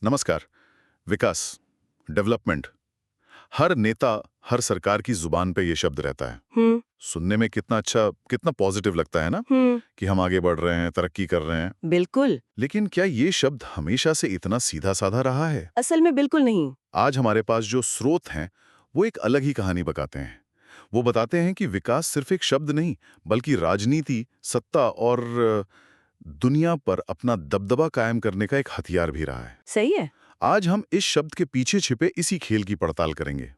नमस्कार। विकास, डेवलपमेंट, हर नेता, हर सरकार की जुबान पे ये शब्द रहता है। हम्म। सुनने में कितना अच्छा, कितना पॉजिटिव लगता है ना कि हम आगे बढ़ रहे हैं, तरक्की कर रहे हैं। बिल्कुल। लेकिन क्या ये शब्द हमेशा से इतना सीधा साधा रहा है? असल में बिल्कुल नहीं। आज हमारे पास जो स्रोत हैं, वो एक अलग ही कहानी बताते हैं। वो बताते हैं कि विकास सिर्फ एक शब्द नहीं, बल्कि राजनीति, सत्ता और दुनिया पर अपना दबदबा कायम करने का एक हथियार भी रहा है। सही है। आज हम इस शब्द के पीछे छिपे इसी खेल की पड़ताल करेंगे।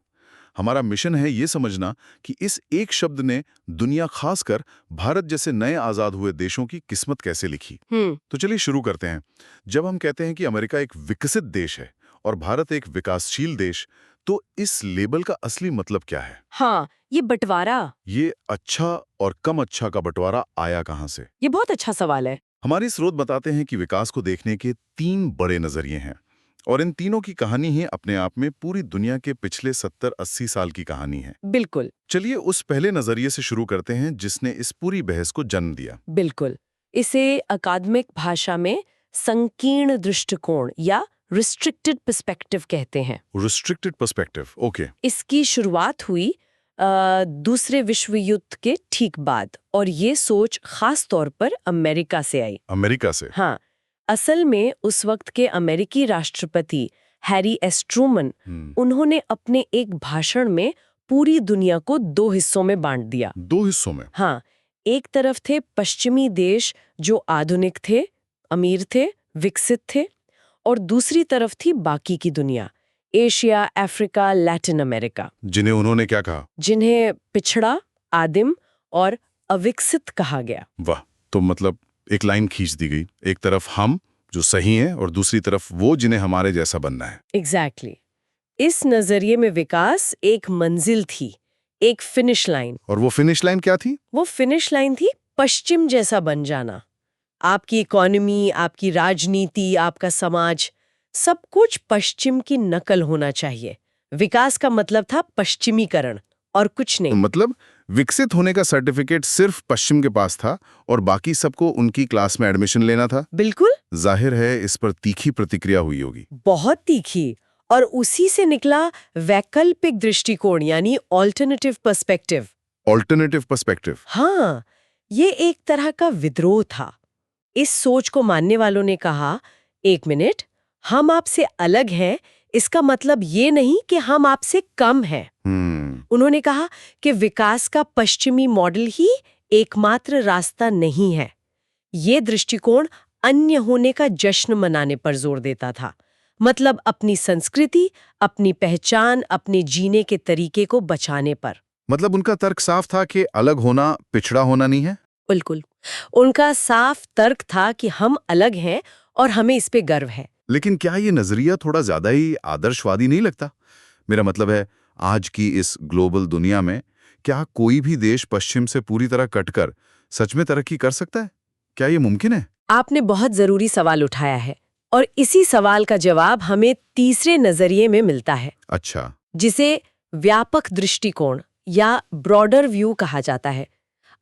हमारा मिशन है ये समझना कि इस एक शब्द ने दुनिया, खासकर भारत जैसे नए आजाद हुए देशों की किस्मत कैसे लिखी। तो चलिए शुरू करते हैं। जब हम कहते हैं कि अमेरिका एक विकसित देश है और भारत एक विकासशील देश, तो इस लेबल का असली मतलब क्या है? हाँ, ये बंटवारा। ये अच्छा और कम अच्छा का बंटवारा आया कहां से? ये बहुत अच्छा सवाल है। हमारे स्रोत बताते हैं कि विकास को देखने के 3 बड़े नजरिए हैं और इन तीनों की कहानी ही अपने आप में पूरी दुनिया के पिछले 70-80 साल की कहानी है। बिल्कुल। चलिए उस पहले नजरिए से शुरू करते हैं जिसने इस पूरी बहस को जन्म दिया। बिल्कुल। इसे अकादमिक भाषा में संकीर्ण दृष्टिकोण या रिस्ट्रिक्टेड पर्सपेक्टिव कहते हैं। Restricted perspective, okay. इसकी शुरुआत हुई दूसरे विश्व युद्ध के ठीक बाद, और ये सोच खास तौर पर अमेरिका से आई। अमेरिका से? हाँ, असल में उस वक्त के अमेरिकी राष्ट्रपति हैरी एस ट्रूमन, उन्होंने अपने एक भाषण में पूरी दुनिया को 2 हिस्सों में बांट दिया। 2 हिस्सों में? हाँ, एक तरफ थे पश्चिमी देश जो आधुनिक थे, अमीर थे, विकसित थे, और दूसरी तरफ थी बाकी की दुनिया, एशिया, अफ्रीका, लैटिन अमेरिका, जिन्हें उन्होंने क्या कहा? जिन्हें पिछड़ा, आदिम और अविकसित कहा गया। वाह, तो मतलब एक लाइन खींच दी गई। एक तरफ हम जो सही हैं और दूसरी तरफ वो जिन्हें हमारे जैसा बनना है। एग्जैक्टली। इस नजरिए में विकास एक मंजिल थी, एक फिनिश लाइन। और वो फिनिश लाइन क्या थी? वो फिनिश लाइन थी पश्चिम जैसा बन जाना। आपकी इकोनॉमी, आपकी राजनीति, आपका समाज, सब कुछ पश्चिम की नकल होना चाहिए। विकास का मतलब था पश्चिमीकरण और कुछ नहीं। मतलब विकसित होने का सर्टिफिकेट सिर्फ पश्चिम के पास था और बाकी सबको उनकी क्लास में एडमिशन लेना था। बिल्कुल। जाहिर है इस पर तीखी प्रतिक्रिया हुई होगी। बहुत तीखी। और उसी से निकला वैकल्पिक दृष्टिकोण, यानी ऑल्टरनेटिव पर्सपेक्टिव। Alternative perspective? हाँ, ये एक तरह का विद्रोह था। इस सोच को मानने वालों ने कहा, एक मिनट, हम आपसे अलग हैं, इसका मतलब ये नहीं कि हम आपसे कम हैं। उन्होंने कहा कि विकास का पश्चिमी मॉडल ही एकमात्र रास्ता नहीं है। ये दृष्टिकोण अन्य होने का जश्न मनाने पर जोर देता था। मतलब अपनी संस्कृति, अपनी पहचान, अपने जीने के तरीके को बचाने पर। मतलब उनका तर्क साफ था कि अलग होना पिछड़ा होना नहीं है। बिल्कुल। उनका साफ तर्क था कि हम अलग हैं और हमें इस पे गर्व है। लेकिन क्या ये नजरिया थोड़ा ज्यादा ही आदर्शवादी नहीं लगता? मेरा मतलब है, आज की इस ग्लोबल दुनिया में क्या कोई भी देश पश्चिम से पूरी तरह कटकर सच में तरक्की कर सकता है? क्या ये मुमकिन है? आपने बहुत जरूरी सवाल उठाया है, और इसी सवाल का जवाब हमें तीसरे नजरिए में मिलता है। अच्छा। जिसे व्यापक दृष्टिकोण या ब्रॉडर व्यू कहा जाता है।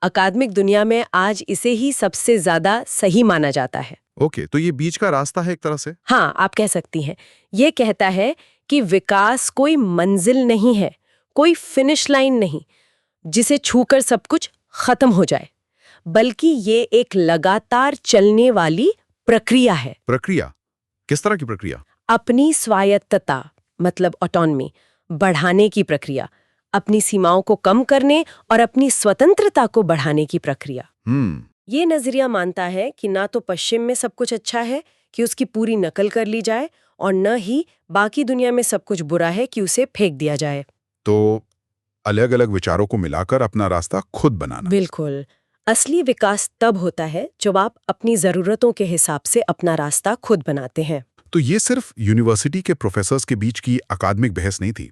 अकादमिक दुनिया में आज इसे ही सबसे ज्यादा सही माना जाता है। ओके, तो ये बीच का रास्ता है एक तरह से? हाँ, आप कह सकती हैं। ये कहता है कि विकास कोई मंजिल नहीं है, कोई फिनिश लाइन नहीं जिसे छूकर सब कुछ खत्म हो जाए, बल्कि ये एक लगातार चलने वाली प्रक्रिया है। प्रक्रिया? किस तरह की प्रक्रिया? अपनी स्वायत्तता, मतलब ऑटोनॉमी बढ़ाने की प्रक्रिया, अपनी सीमाओं को कम करने और अपनी स्वतंत्रता को बढ़ाने की प्रक्रिया। ये नजरिया मानता है कि ना तो पश्चिम में सब कुछ अच्छा है कि उसकी पूरी नकल कर ली जाए, और न ही बाकी दुनिया में सब कुछ बुरा है कि उसे फेंक दिया जाए। तो अलग अलग विचारों को मिलाकर अपना रास्ता खुद बनाना। बिल्कुल। असली विकास तब होता है जब आप अपनी जरूरतों के हिसाब से अपना रास्ता खुद बनाते हैं। तो ये सिर्फ यूनिवर्सिटी के प्रोफेसर्स के बीच की अकादमिक बहस नहीं थी।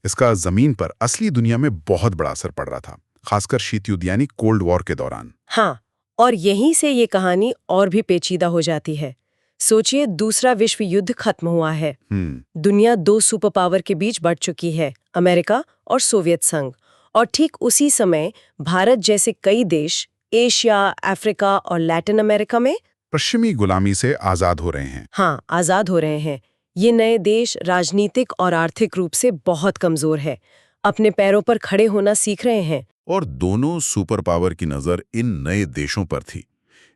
इसका जमीन पर असली दुनिया में बहुत बड़ा असर पड़ रहा था, खासकर शीत युद्ध यानी कोल्ड वॉर के दौरान। हाँ, और यहीं से ये कहानी और भी पेचीदा हो जाती है। सोचिए, दूसरा विश्व युद्ध खत्म हुआ है। दुनिया 2 सुपर पावर के बीच बढ़ चुकी है, अमेरिका और सोवियत संघ। और ठीक उसी समय भारत जैसे कई देश एशिया, अफ्रीका और लैटिन अमेरिका में पश्चिमी गुलामी से आजाद हो रहे हैं। हाँ, आजाद हो रहे हैं। ये नए देश राजनीतिक और आर्थिक रूप से बहुत कमजोर है, अपने पैरों पर खड़े होना सीख रहे हैं। और दोनों सुपर पावर की नजर इन नए देशों पर थी।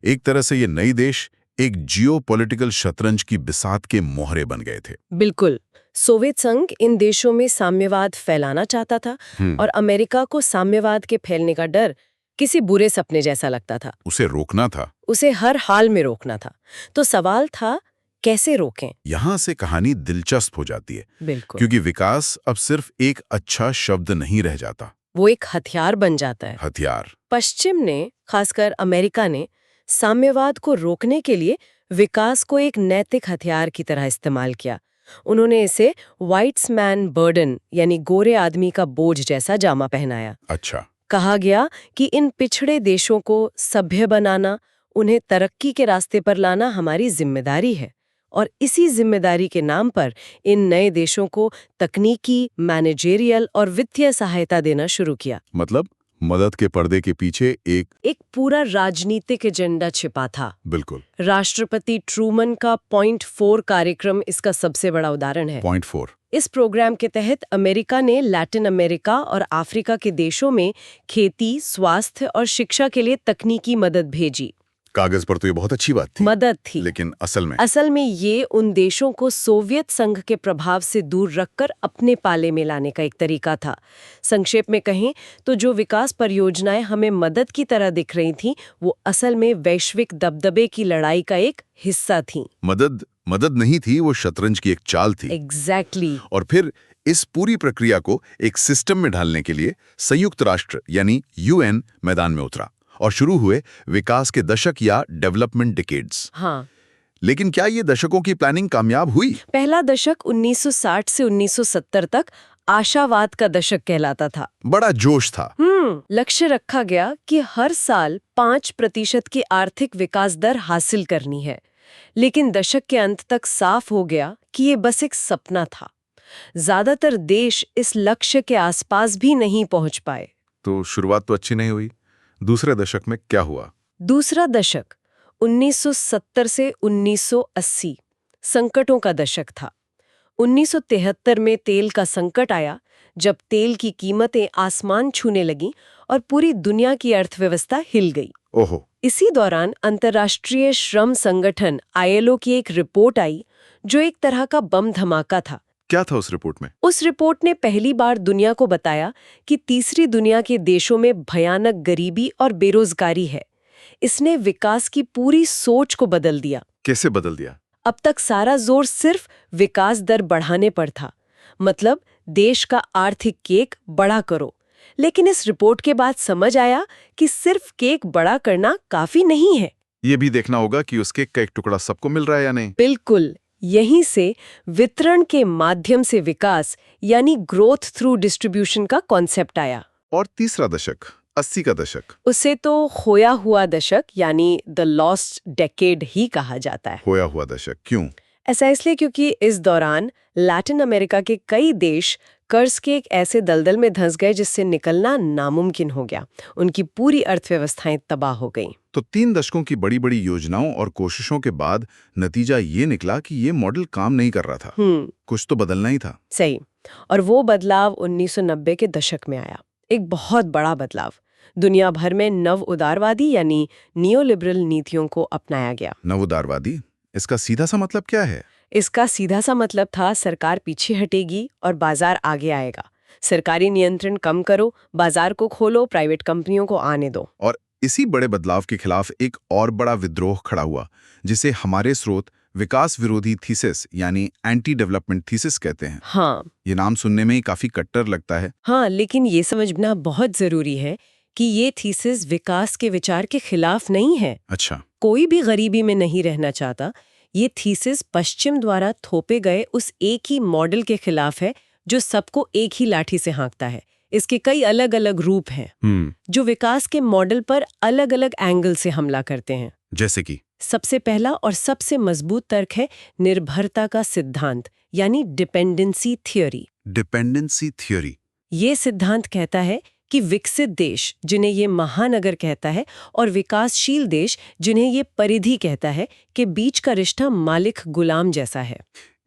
एक तरह से ये नए देश एक जियोपॉलिटिकल शतरंज की बिसात के मोहरे बन गए थे। बिल्कुल। सोवियत संघ इन देशों में साम्यवाद फैलाना चाहता था और अमेरिका को साम्यवाद के फैलने का डर किसी बुरे सपने जैसा लगता था। उसे रोकना था। उसे हर हाल में रोकना था। तो सवाल था, कैसे रोकें? यहां से कहानी दिलचस्प हो जाती है। बिल्कुल। क्योंकि विकास अब सिर्फ एक अच्छा शब्द नहीं रह जाता, वो एक हथियार बन जाता है। हथियार। पश्चिम ने, खासकर अमेरिका ने, साम्यवाद को रोकने के लिए विकास को एक नैतिक हथियार की तरह इस्तेमाल किया। उन्होंने इसे व्हाइट्स मैन बर्डन यानी गोरे आदमी का बोझ जैसा जामा पहनाया। अच्छा। कहा गया कि इन पिछड़े देशों को सभ्य बनाना, उन्हें तरक्की के रास्ते पर लाना हमारी जिम्मेदारी है, और इसी जिम्मेदारी के नाम पर इन नए देशों को तकनीकी, मैनेजेरियल और वित्तीय सहायता देना शुरू किया। मतलब मदद के पर्दे के पीछे एक पूरा राजनीतिक एजेंडा छिपा था। बिल्कुल। राष्ट्रपति ट्रूमन का पॉइंट 4 कार्यक्रम इसका सबसे बड़ा उदाहरण है। पॉइंट 4। इस प्रोग्राम के तहत अमेरिका ने लैटिन अमेरिका और अफ्रीका के देशों में खेती, स्वास्थ्य और शिक्षा के लिए तकनीकी मदद भेजी। कागज पर तो ये बहुत अच्छी बात थी। मदद थी। लेकिन असल में ये उन देशों को सोवियत संघ के प्रभाव से दूर रखकर अपने पाले में लाने का एक तरीका था। संक्षेप में कहें तो जो विकास परियोजनाएं हमें मदद की तरह दिख रही थीं, वो असल में वैश्विक दबदबे की लड़ाई का एक हिस्सा थीं। मदद नहीं थी, वो शतरंज की एक चाल थी। एग्जैक्टली। और फिर इस पूरी प्रक्रिया को एक सिस्टम में ढालने के लिए संयुक्त राष्ट्र यानी यूएन मैदान में उतरा और शुरू हुए विकास के दशक या डेवलपमेंट डिकेड्स। हाँ। लेकिन क्या ये दशकों की प्लानिंग कामयाब हुई? पहला दशक 1960 से 1970 तक आशावाद का दशक कहलाता था। बड़ा जोश था। लक्ष्य रखा गया कि हर साल 5% की आर्थिक विकास दर हासिल करनी है। लेकिन दशक के अंत तक साफ हो गया कि ये बस एक सपना था। ज्यादातर देश इस लक्ष्य के आसपास भी नहीं पहुंच पाए। तो शुरुआत तो अच्छी नहीं हुई। दूसरे दशक में क्या हुआ? दूसरा दशक 1970 से 1980 संकटों का दशक था। 1973 में तेल का संकट आया, जब तेल की कीमतें आसमान छूने लगीं और पूरी दुनिया की अर्थव्यवस्था हिल गई। ओहो। इसी दौरान अंतर्राष्ट्रीय श्रम संगठन ILO की एक रिपोर्ट आई, जो एक तरह का बम धमाका था। क्या था उस रिपोर्ट में? उस रिपोर्ट ने पहली बार दुनिया को बताया कि तीसरी दुनिया के देशों में भयानक गरीबी और बेरोजगारी है। इसने विकास की पूरी सोच को बदल दिया। कैसे बदल दिया? अब तक सारा जोर सिर्फ विकास दर बढ़ाने पर था, मतलब देश का आर्थिक केक बड़ा करो। लेकिन इस रिपोर्ट के बाद समझ आया कि सिर्फ केक बड़ा करना काफी नहीं है। ये भी देखना होगा कि उस केक का एक टुकड़ा सबको मिल रहा है या नहीं। बिल्कुल। यहीं से वितरण के माध्यम से विकास यानी ग्रोथ थ्रू डिस्ट्रीब्यूशन का कॉन्सेप्ट आया। और तीसरा दशक, 80 का दशक, उसे तो खोया हुआ दशक यानी द लॉस्ट डेकेड ही कहा जाता है। खोया हुआ दशक क्यों? ऐसा इसलिए क्योंकि इस दौरान लैटिन अमेरिका के कई देश कर्ज के एक ऐसे दलदल में धंस गए जिससे निकलना नामुमकिन हो गया। उनकी पूरी अर्थव्यवस्थाएं तबाह हो गईं। तो 3 दशकों की बड़ी बड़ी योजनाओं और कोशिशों के बाद नतीजा ये निकला कि ये मॉडल काम नहीं कर रहा था। कुछ तो बदलना ही था। सही। और वो बदलाव 1990 के दशक में आया, एक बहुत बड़ा बदलाव। दुनिया भर में नव उदारवादी यानी नियोलिबरल नीतियों को अपनाया गया। नव उदारवादी, इसका सीधा सा मतलब क्या है? इसका सीधा सा मतलब था सरकार पीछे हटेगी और बाजार आगे आएगा। सरकारी नियंत्रण कम करो, बाजार को खोलो, प्राइवेट कंपनियों को आने दो। और इसी बड़े बदलाव के खिलाफ एक और बड़ा विद्रोह खड़ा हुआ, जिसे हमारे स्रोत विकास विरोधी थीसिस यानी एंटी डेवलपमेंट थीसिस कहते हैं। हाँ। ये नाम सुनने में ही काफी कट्टर लगता है। हाँ, लेकिन ये समझना बहुत जरूरी है कि ये थीसिस विकास के विचार के खिलाफ नहीं है। अच्छा। कोई भी गरीबी में नहीं रहना चाहता। ये थीसिस पश्चिम द्वारा थोपे गए उस एक ही मॉडल के खिलाफ है जो सबको एक ही लाठी से हाँकता है। इसके कई अलग अलग रूप हैं जो विकास के मॉडल पर अलग अलग एंगल से हमला करते हैं। जैसे कि सबसे पहला और सबसे मजबूत तर्क है निर्भरता का सिद्धांत यानी डिपेंडेंसी थ्योरी। Dependency theory. ये सिद्धांत कहता है कि विकसित देश, जिन्हें ये महानगर कहता है, और विकासशील देश, जिन्हें ये परिधि कहता है, के बीच का रिश्ता मालिक गुलाम जैसा है।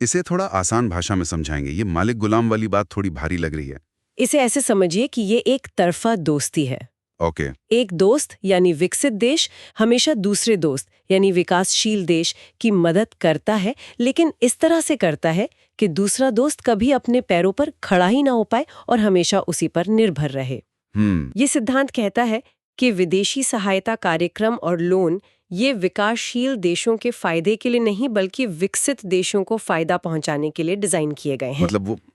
इसे थोड़ा आसान भाषा में समझाएंगे, ये मालिक गुलाम वाली बात थोड़ी भारी लग रही है। इसे ऐसे समझिए कि ये एक तरफा दोस्ती है। ओके। एक दोस्त यानी विकसित देश हमेशा दूसरे दोस्त यानी विकासशील देश की मदद करता है, लेकिन इस तरह से करता है कि दूसरा दोस्त कभी अपने पैरों पर खड़ा ही ना हो पाए और हमेशा उसी पर निर्भर रहे। ये सिद्धांत कहता है कि विदेशी सहायता कार्यक्रम और लोन ये विकासशील देशों के फायदे के लिए नहीं बल्कि विकसित देशों को फायदा पहुंचाने के लिए डिजाइन किए गए हैं।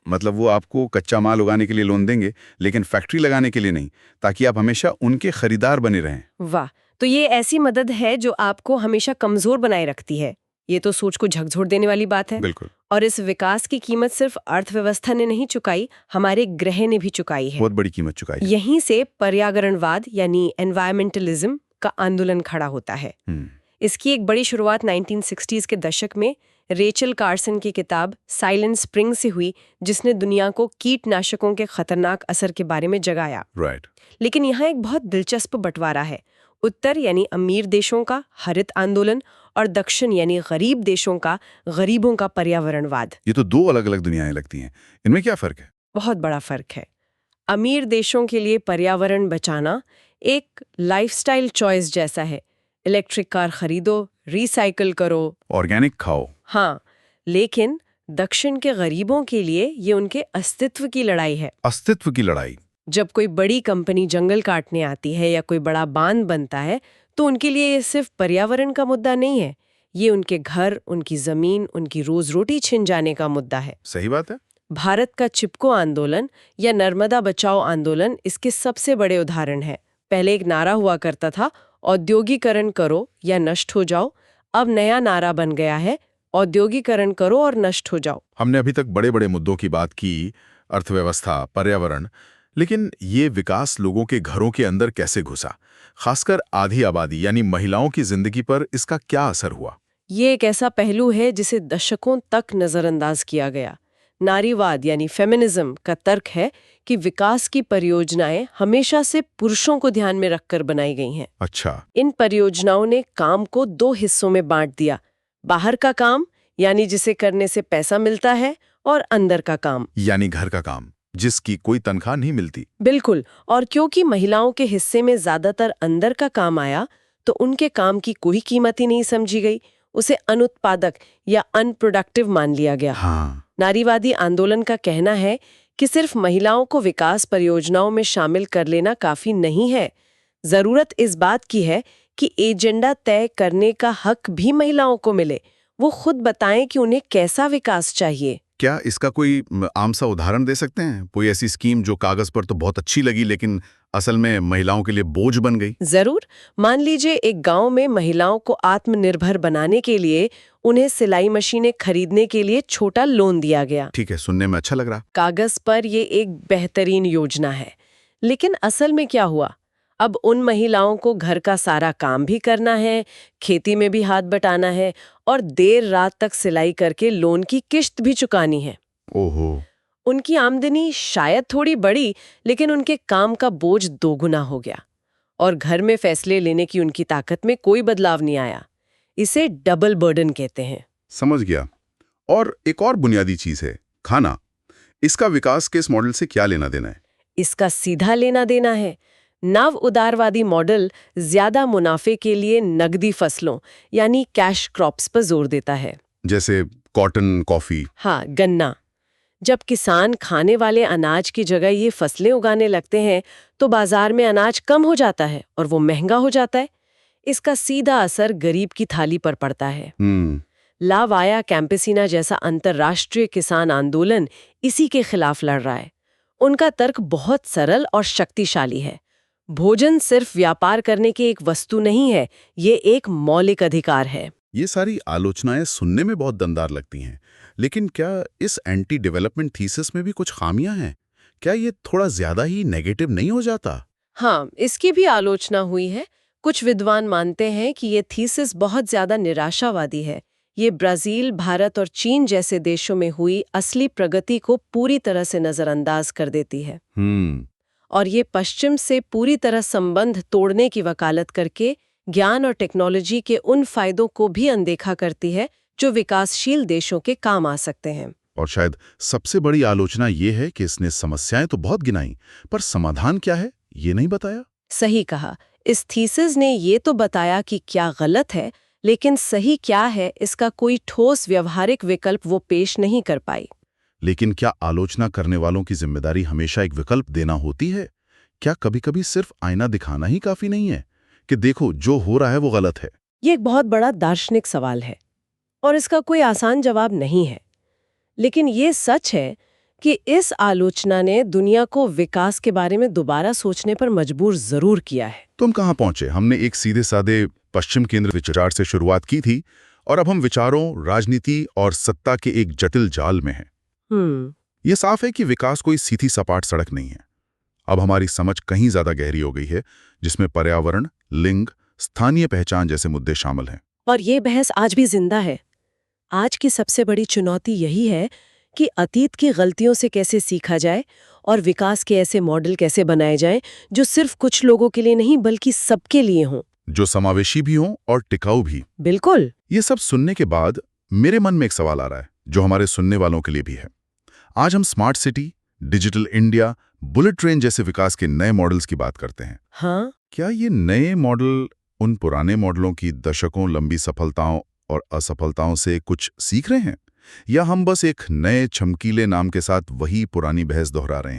मतलब वो आपको कच्चा माल उगाने के लिए लोन देंगे, लेकिन फैक्ट्री लगाने के लिए नहीं, ताकि आप हमेशा उनके खरीदार बने रहें। वाह, तो ये ऐसी मदद है जो आपको हमेशा कमजोर बनाए रखती है। ये तो सोच को झकझोर देने वाली बात है। बिल्कुल। और इस विकास की कीमत सिर्फ अर्थव्यवस्था ने नहीं चुकाई, हमारे ग्रह ने भी चुकाई है। बहुत बड़ी कीमत चुकाई है। यहीं से पर्यावरणवाद यानी एनवायरमेंटलिज्म का आंदोलन खड़ा होता है। इसकी एक बड़ी शुरुआत 1960s के दशक में रेचल कार्सन की किताब साइलेंट स्प्रिंग से हुई, जिसने दुनिया को कीटनाशकों के खतरनाक असर के बारे में जगाया। राइट। लेकिन यहाँ एक बहुत दिलचस्प बंटवारा है। उत्तर यानी अमीर देशों का हरित आंदोलन और दक्षिण यानी गरीब देशों का गरीबों का पर्यावरणवाद। ये तो दो अलग अलग दुनियाएं लगती हैं, इनमें क्या फर्क है? बहुत बड़ा फर्क है। अमीर देशों के लिए पर्यावरण बचाना एक लाइफस्टाइल चॉइस जैसा है। इलेक्ट्रिक कार खरीदो, रिसाइकल करो, ऑर्गेनिक खाओ। हाँ, लेकिन दक्षिण के गरीबों के लिए ये उनके अस्तित्व की लड़ाई है। अस्तित्व की लड़ाई। जब कोई बड़ी कंपनी जंगल काटने आती है या कोई बड़ा बांध बनता है, तो उनके लिए ये सिर्फ पर्यावरण का मुद्दा नहीं है, ये उनके घर, उनकी जमीन, उनकी रोज रोटी छिन जाने का मुद्दा है। सही बात है। भारत का चिपको आंदोलन या नर्मदा बचाओ आंदोलन इसके सबसे बड़े उदाहरण है। पहले एक नारा हुआ करता था, औद्योगिकरण करो या नष्ट हो जाओ। अब नया नारा बन गया है, औद्योगिकरण करो और नष्ट हो जाओ। हमने अभी तक बड़े बड़े मुद्दों की बात की, अर्थव्यवस्था, पर्यावरण, लेकिन ये विकास लोगों के घरों के अंदर कैसे घुसा? खासकर आधी आबादी यानी महिलाओं की जिंदगी पर इसका क्या असर हुआ? ये एक ऐसा पहलू है जिसे दशकों तक नजरअंदाज किया गया। नारीवाद यानी फेमिनिज्म का तर्क है कि विकास की परियोजनाएं हमेशा से पुरुषों को ध्यान में रखकर बनाई गई हैं। अच्छा। इन परियोजनाओं ने काम को दो हिस्सों में बांट दिया, बाहर का काम यानी जिसे करने से पैसा मिलता है, और अंदर का काम यानी घर का काम, जिसकी कोई तनख्वाह नहीं मिलती। बिल्कुल। और क्योंकि महिलाओं के हिस्से में ज्यादातर अंदर का काम आया, तो उनके काम की कोई कीमत ही नहीं समझी गई, उसे अनुत्पादक या अनप्रोडक्टिव मान लिया गया। हाँ। नारीवादी आंदोलन का कहना है कि सिर्फ महिलाओं को विकास परियोजनाओं में शामिल कर लेना काफी नहीं है। जरूरत इस बात की है कि एजेंडा तय करने का हक भी महिलाओं को मिले। वो खुद बताएं कि उन्हें कैसा विकास चाहिए। क्या इसका कोई आम सा उदाहरण दे सकते हैं? कोई ऐसी स्कीम जो कागज पर तो बहुत अच्छी लगी लेकिन असल में महिलाओं के लिए बोझ बन गई? जरूर। मान लीजिए एक गांव में महिलाओं को आत्मनिर्भर बनाने के लिए उन्हें सिलाई मशीनें खरीदने के लिए छोटा लोन दिया गया। ठीक है, सुनने में अच्छा लग रहा। कागज पर ये एक बेहतरीन योजना है, लेकिन असल में क्या हुआ? अब उन महिलाओं को घर का सारा काम भी करना है, खेती में भी हाथ बटाना है और देर रात तक सिलाई करके लोन की किश्त भी चुकानी है। ओहो। उनकी आमदनी शायद थोड़ी बढ़ी, लेकिन उनके काम का बोझ दोगुना हो गया और घर में फैसले लेने की उनकी ताकत में कोई बदलाव नहीं आया। इसे डबल बर्डन कहते हैं। समझ गया। और एक और बुनियादी चीज है, खाना। इसका विकास के इस मॉडल से क्या लेना देना है? इसका सीधा लेना देना है। नव उदारवादी मॉडल ज्यादा मुनाफे के लिए नगदी फसलों यानी कैश क्रॉप्स पर जोर देता है, जैसे कॉटन, कॉफी। हाँ, गन्ना। जब किसान खाने वाले अनाज की जगह ये फसलें उगाने लगते हैं, तो बाजार में अनाज कम हो जाता है और वो महंगा हो जाता है। इसका सीधा असर गरीब की थाली पर पड़ता है। ला वाया कैंपेसिना जैसा अंतर्राष्ट्रीय किसान आंदोलन इसी के खिलाफ लड़ रहा है। उनका तर्क बहुत सरल और शक्तिशाली है। भोजन सिर्फ व्यापार करने की एक वस्तु नहीं है, ये एक मौलिक अधिकार है। ये सारी आलोचनाएं सुनने में बहुत दमदार लगती हैं, लेकिन क्या इस एंटी डेवलपमेंट थीसिस में भी कुछ खामियां हैं? क्या ये थोड़ा ज्यादा ही नेगेटिव नहीं हो जाता? हाँ, इसकी भी आलोचना हुई है। कुछ विद्वान मानते हैं कि ये थीसिस बहुत ज्यादा निराशावादी है। ये ब्राजील, भारत और चीन जैसे देशों में हुई असली प्रगति को पूरी तरह से नजरअंदाज कर देती है। और ये पश्चिम से पूरी तरह संबंध तोड़ने की वकालत करके ज्ञान और टेक्नोलॉजी के उन फायदों को भी अनदेखा करती है जो विकासशील देशों के काम आ सकते हैं। और शायद सबसे बड़ी आलोचना ये है कि इसने समस्याएं तो बहुत गिनाई, पर समाधान क्या है ये नहीं बताया। सही कहा। इस थीसिस ने ये तो बताया कि क्या गलत है, लेकिन सही क्या है इसका कोई ठोस व्यवहारिक विकल्प वो पेश नहीं कर पाई। लेकिन क्या आलोचना करने वालों की जिम्मेदारी हमेशा एक विकल्प देना होती है? क्या कभी-कभी सिर्फ आईना दिखाना ही काफी नहीं है कि देखो जो हो रहा है वो गलत है? ये एक बहुत बड़ा दार्शनिक सवाल है और इसका कोई आसान जवाब नहीं है। लेकिन ये सच है कि इस आलोचना ने दुनिया को विकास के बारे में दोबारा सोचने पर मजबूर जरूर किया है। तो हम कहाँ पहुंचे? हमने एक सीधे सादे पश्चिम केंद्र विचार से शुरुआत की थी और अब हम विचारों, राजनीति और सत्ता के एक जटिल जाल में हैं। ये साफ है कि विकास कोई सीधी सपाट सड़क नहीं है। अब हमारी समझ कहीं ज्यादा गहरी हो गई है, जिसमें पर्यावरण, लिंग, स्थानीय पहचान जैसे मुद्दे शामिल हैं। और ये बहस आज भी जिंदा है। आज की सबसे बड़ी चुनौती यही है कि अतीत की गलतियों से कैसे सीखा जाए और विकास के ऐसे मॉडल कैसे बनाए जाएं जो सिर्फ कुछ लोगों के लिए नहीं बल्कि सबके लिए हों, जो समावेशी भी हों और टिकाऊ भी। बिल्कुल। ये सब सुनने के बाद मेरे मन में एक सवाल आ रहा है, जो हमारे सुनने वालों के लिए भी है। आज हम smart city, digital India, bullet train जैसे विकास के नए मॉडल्स की बात करते हैं। हाँ, क्या ये नए मॉडल उन पुराने मॉडलों की दशकों लंबी सफलताओं और असफलताओं से कुछ सीख रहे हैं, या हम बस एक नए चमकीले नाम के साथ वही पुरानी बहस दोहरा रहे हैं?